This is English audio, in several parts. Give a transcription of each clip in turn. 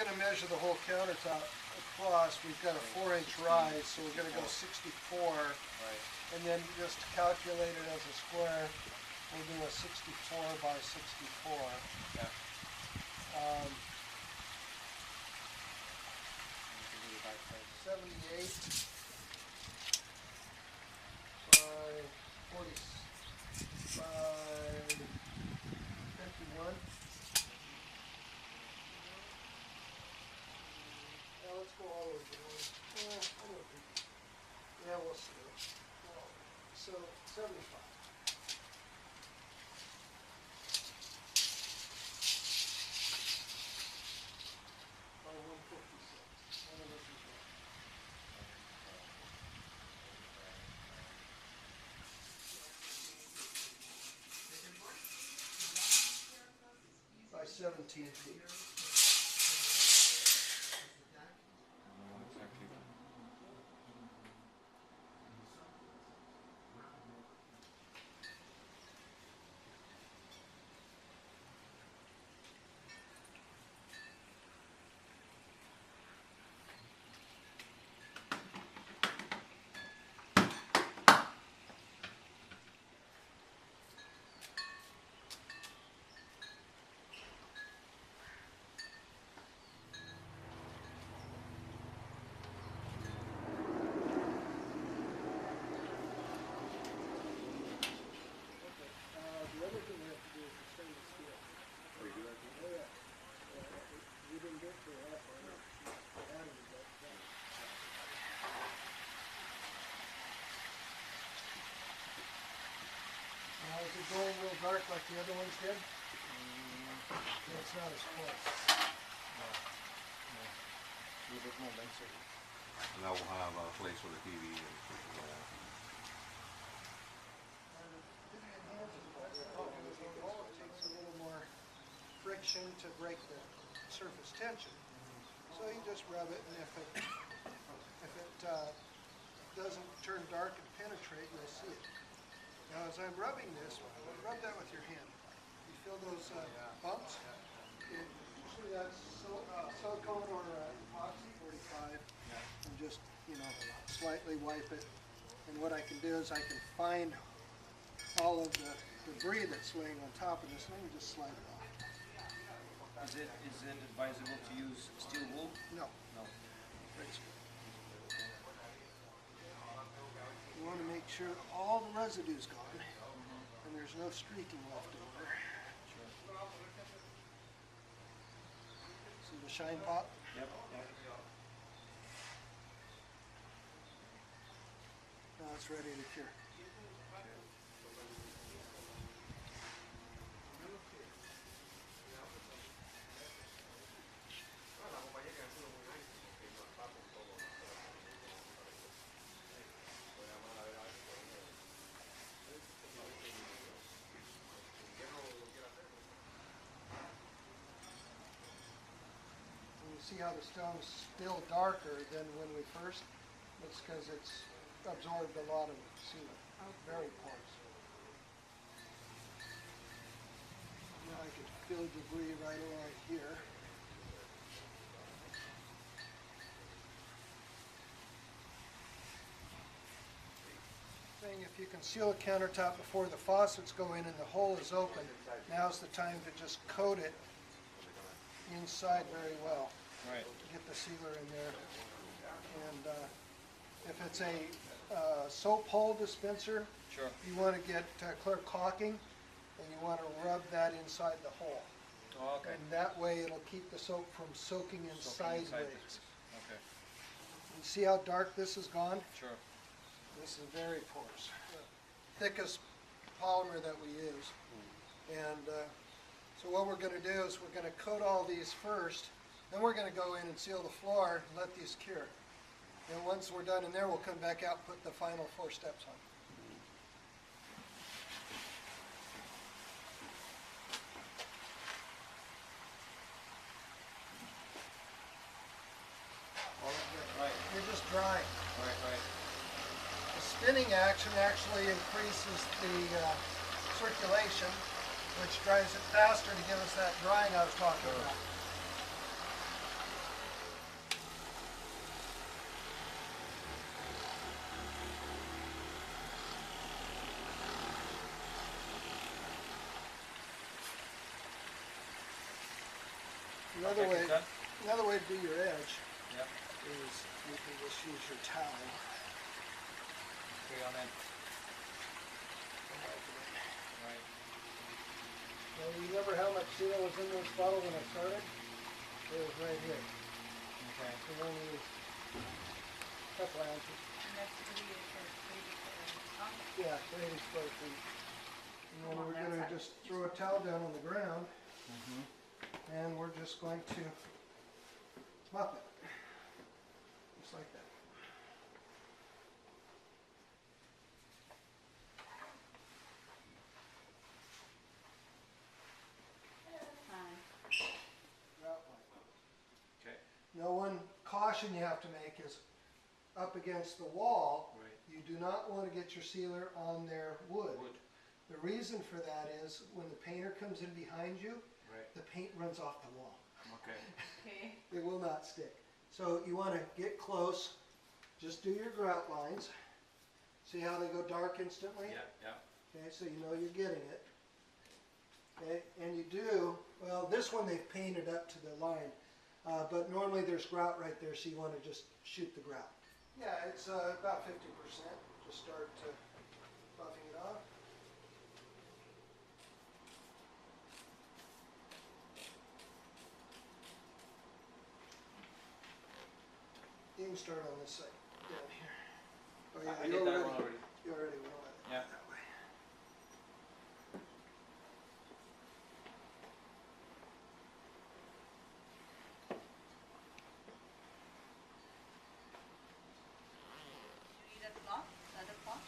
going to measure the whole countertop across. We've got a 4-inch rise, so we're going to go 64. Right. And then just to calculate it as a square, we'll do a 64 by 64. Yeah. 78 by 40 by 51. Now let's go all the way down. Yeah, we'll see. So 75. By 156. One of this is right. By 17 feet. The other thing we have to do is the stainless steel. Oh, you do that too? Oh, yeah. We didn't get to that one. We added it back then. Now, is it going real dark like the other ones did? No, it's not as close. No. No. A little bit more denser. And that will have a place for the TV and stuff like that. It takes a little more friction to break the surface tension. So you just rub it, and if it doesn't turn dark and penetrate, you'll see it. Now, as I'm rubbing this, rub that with your hand. You feel those bumps? Usually that's silicone or epoxy 45, and just slightly wipe it. And what I can do is I can find all of the debris that's laying on top of this, and then you just slide it off. Is it advisable to use steel wool? No. No. You want to make sure all the residue's gone, and there's no streaking left over. See the shine pop? Yep. Now it's ready to cure. See how the stone's still darker than when we first? It's because it's absorbed a lot of sealant. Very porous. Now I can feel debris right along here. If you can seal a countertop before the faucets go in and the hole is open, now's the time to just coat it inside very well. Right. Get the sealer in there. And if it's a soap hole dispenser, Sure. you want to get clear caulking, and you want to rub that inside the hole. Oh, okay. And that way it'll keep the soap from soaking in Soaking sideways. inside. Okay. You see how dark this has gone? Sure. This is very porous. Thickest polymer that we use. And so what we're going to do is we're going to coat all these first, then we're going to go in and seal the floor and let these cure. And once we're done in there, we'll come back out and put the final 4 steps on. Right. You're just drying. Right. The spinning action actually increases the circulation, which dries it faster to give us that drying I was talking about. Another Okay, way, done? another way to do your edge Yep. is you can just use your towel. Okay, on that. Right. Now, you remember how much seal was in this bottle when I started? It was right here. Okay. It only was a couple ounces. And that's pretty for Yeah, 80 square feet. And then Come on, we're that's going to how- just throw a towel down on the ground, Mm-hmm. and we're just going to mop it. Just like that. Grout line. Okay. Now, one caution you have to make is up against the wall, Right. you do not want to get your sealer on their wood. Wood. The reason for that is when the painter comes in behind you, Right. the paint runs off the wall. Okay. Okay. It will not stick. So you want to get close, just do your grout lines. See how they go dark instantly? Yeah, yeah. Okay, so you know you're getting it. Okay, and you do, well, this one they've painted up to the line, but normally there's grout right there, so you want to just shoot the grout. Yeah, it's about 50%. Just start buffing it off. You can start on this side, down here. Oh I yeah, did you that already, one already. you already went with it. Yeah. That way. You need a cloth, another cloth?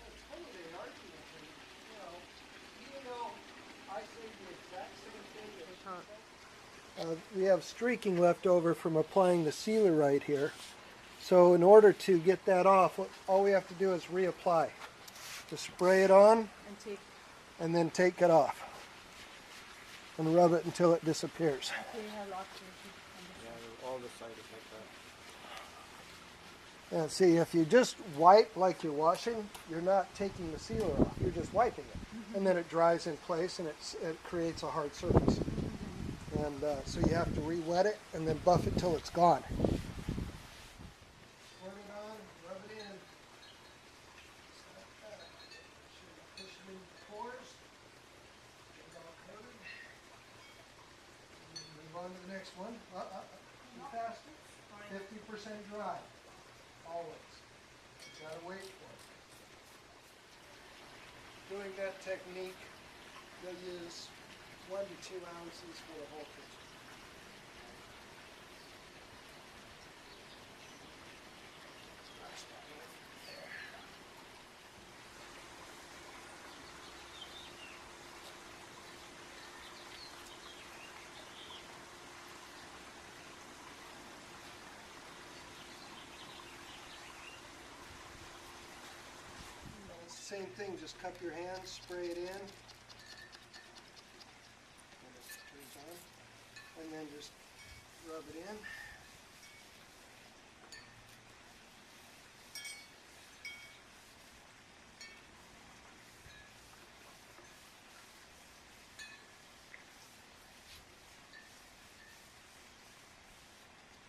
It's funny they argue with me, you know, even though I say the exact same thing that she said. We have streaking left over from applying the sealer right here. So in order to get that off, all we have to do is reapply. Just spray it on And take, and then take it off. And rub it until it disappears. okay, you have lots of Yeah, all the side is like that. And see, if you just wipe like you're washing, you're not taking the sealer off. You're just wiping it. And then it dries in place and it creates a hard surface. And so you have to re-wet it and then buff it till it's gone. Squirt it on, rub it in. Just like that. Push it into the pores. Get it all coated. And move on to the next one. Too fast. 50% dry. Always. You gotta wait for it. Doing that technique, you'll use 1 to 2 ounces for the whole kitchen. There. It's the same thing, just cup your hands, spray it in. And then just rub it in.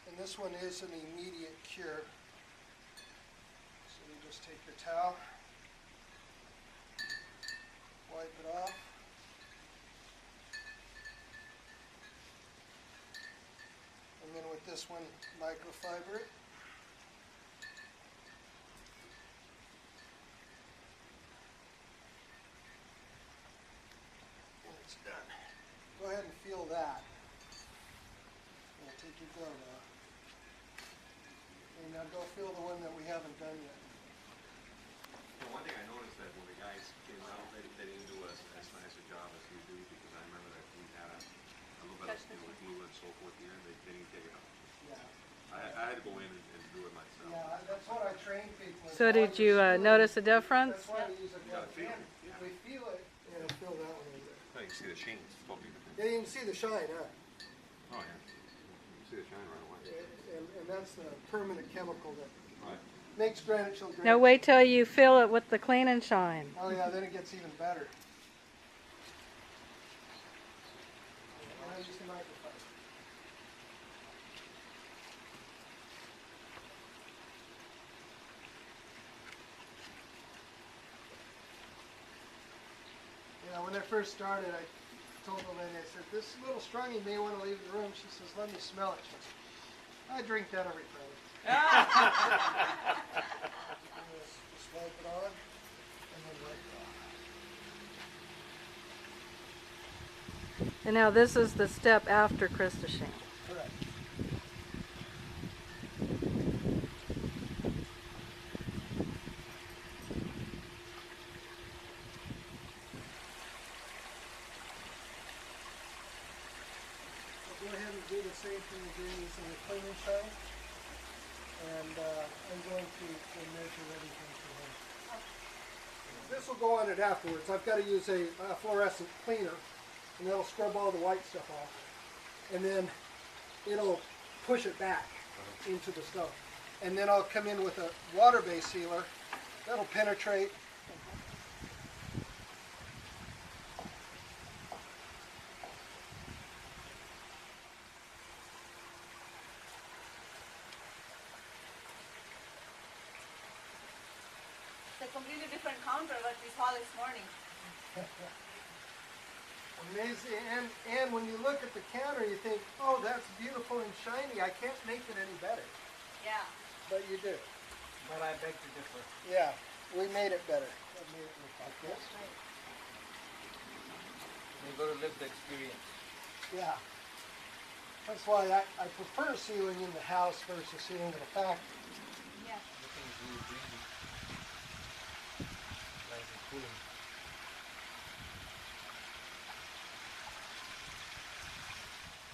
And this one is an immediate cure. So you just take your towel, wipe it off. And then with this one, microfiber it. And it's done. Go ahead and feel that. Now take your glove off. And now go feel the one that we haven't done yet. Well, one thing I noticed that when the guys came out, they didn't do as nice a job as you do, because I remember that we had a little bit of steel with glue and so forth here, and they didn't take it out. Yeah. I had to go in and do it myself. Yeah, that's what I train people. So did you notice a difference? That's why we use a glove feel it, hand. yeah. We feel it, and it'll feel that way. No, you can see the sheen, it's totally different. Yeah, you can see the shine, huh? Oh, yeah. You can see the shine right away. And that's the permanent chemical that Right. makes Granite Shield great. Now wait till you fill it with the clean and shine. Oh yeah, then it gets even better. Now use the microphone. Yeah, when I first started, I told the lady, I said, this is a little strong, you may want to leave the room. She says, let me smell it. She says, I drink that every Friday. Just wipe it on, and then wipe it off. And now this is the step after Christashane. Correct. Go ahead and do the same thing again using the clean and shine. And I'm going to measure everything for him. This will go on it afterwards. I've got to use a fluorescent cleaner, and that'll scrub all the white stuff off. And then it'll push it back into the stone. And then I'll come in with a water-based sealer that'll penetrate. It's a completely different counter what we saw this morning. Amazing, and when you look at the counter, you think, oh, that's beautiful and shiny. I can't make it any better. Yeah. But you do. But I beg to differ. Yeah, we made it better. We made it look like this. You got to live the experience. Yeah. That's why I prefer sealing in the house versus sealing in a factory. Yeah. Everything is really breezy. Nice and cooling.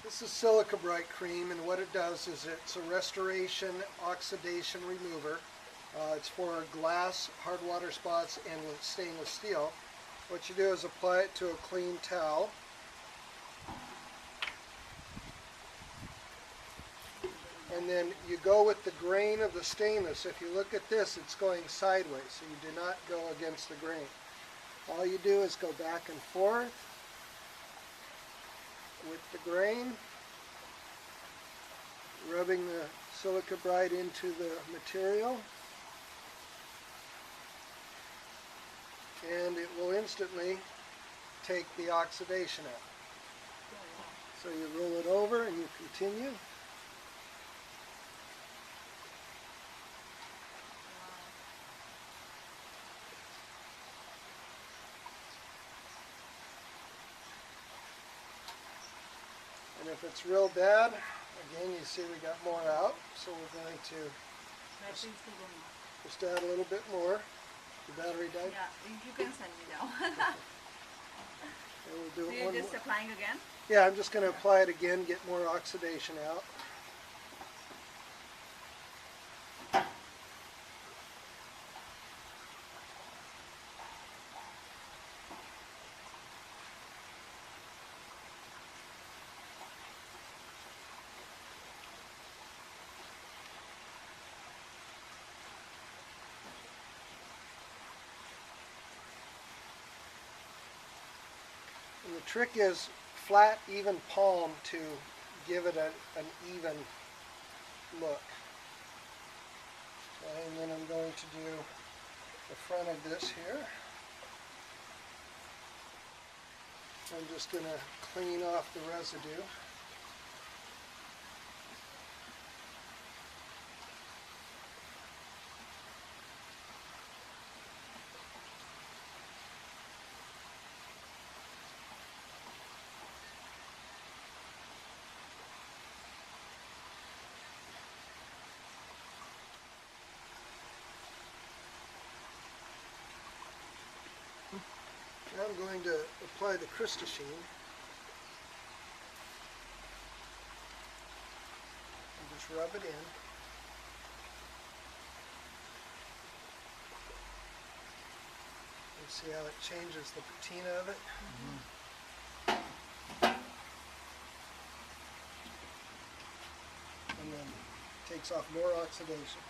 This is silica bright cream, and what it does is it's a restoration oxidation remover. It's for glass, hard water spots, and with stainless steel. What you do is apply it to a clean towel. And then you go with the grain of the stainless. If you look at this, it's going sideways, so you do not go against the grain. All you do is go back and forth with the grain, rubbing the silica bright into the material, and it will instantly take the oxidation out. So you roll it over and you continue. And if it's real bad, again, you see we got more out, so we're going to Battery's still going on. just add a little bit more. The battery died. Yeah, you can send me now. And we'll do So it you're one just more. applying again? Yeah, I'm just going to apply it again, get more oxidation out. And the trick is flat, even palm to give it an even look. And then I'm going to do the front of this here. I'm just going to clean off the residue. Now I'm going to apply the Christashine. And just rub it in. See how it changes the patina of it? And then takes off more oxidation.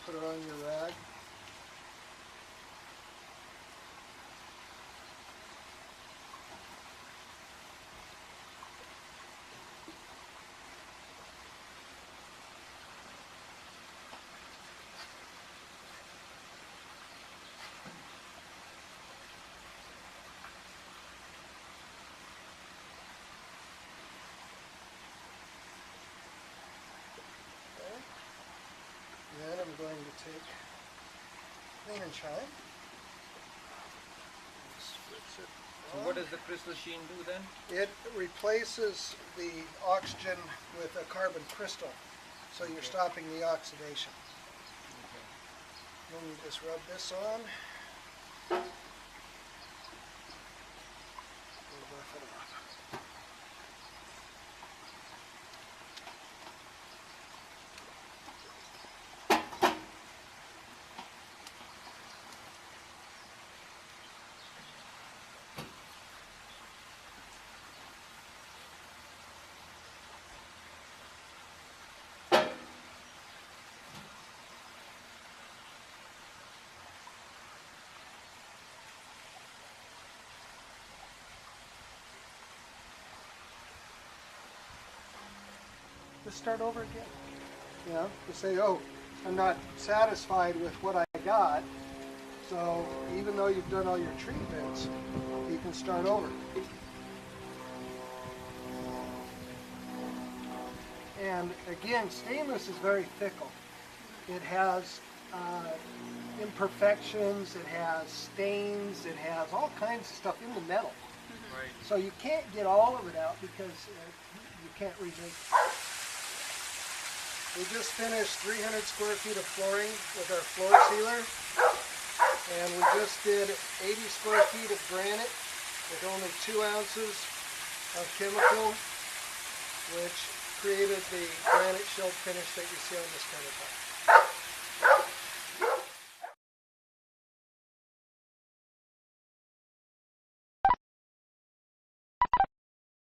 Put it on your rag. Then I'm going to take Clean and Shine. Spritz it So on. what does the crystal sheen do then? It replaces the oxygen with a carbon crystal, so you're stopping the oxidation. Then you just rub this on. And buff it off. Just start over again. You know, you say, oh, I'm not satisfied with what I got. So even though you've done all your treatments, you can start over. And again, stainless is very fickle. It has imperfections, it has stains, it has all kinds of stuff in the metal. Right. So you can't get all of it out because you can't remake it. We just finished 300 square feet of flooring with our floor sealer, and we just did 80 square feet of granite with only 2 ounces of chemical, which created the Granite Shield finish that you see on this countertop.